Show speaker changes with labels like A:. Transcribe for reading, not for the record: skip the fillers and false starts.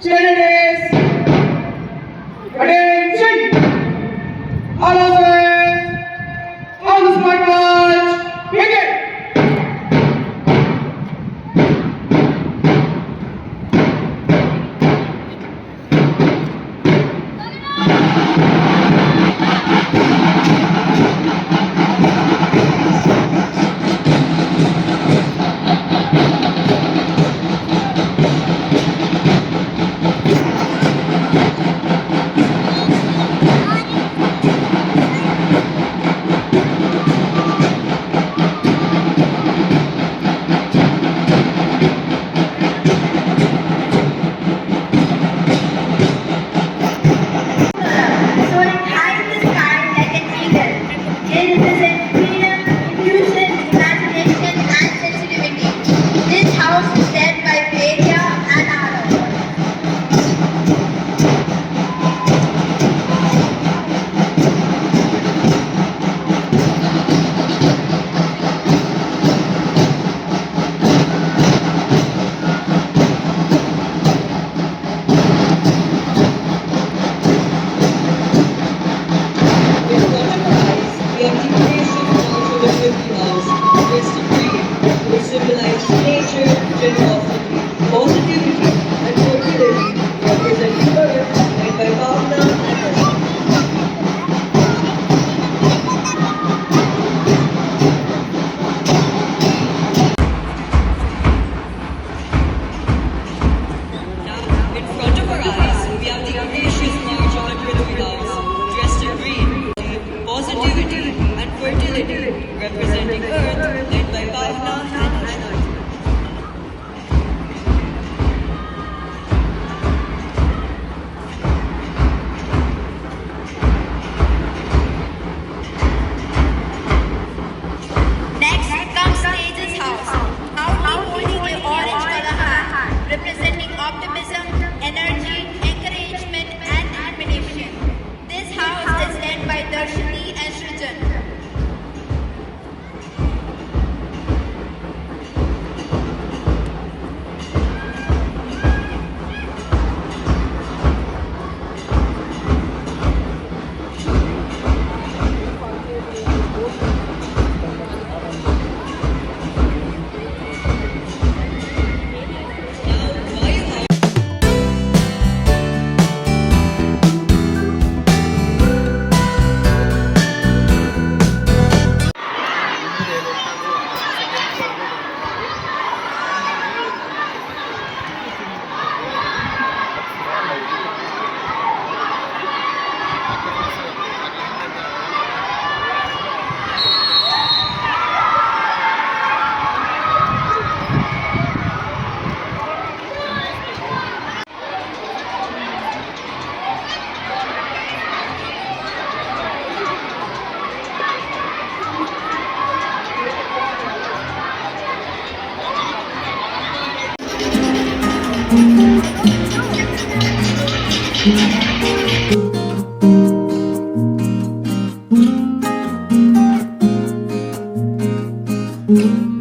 A: Ladies, attention! All officers, on the smart march, begin!
B: Soaring high in the sky like an eagle. They represent freedom, intuition, imagination, and sensitivity. This house is led by Vedya and Arav.
C: Symbolize nature, generosity, positivity, and fertility, representing Earth, led by Bhavna and Rashmi. Now, in front of our eyes, we have the gracious march of the Prithvi House, dressed in green, positivity, and fertility, representing Earth, led by Bhavna and Rashmi.
B: Next comes Tejas house. Proudly holding the orange color hand, representing optimism, energy, encouragement, and illumination. This house is led by Darshini and Srijan.
D: Thank you.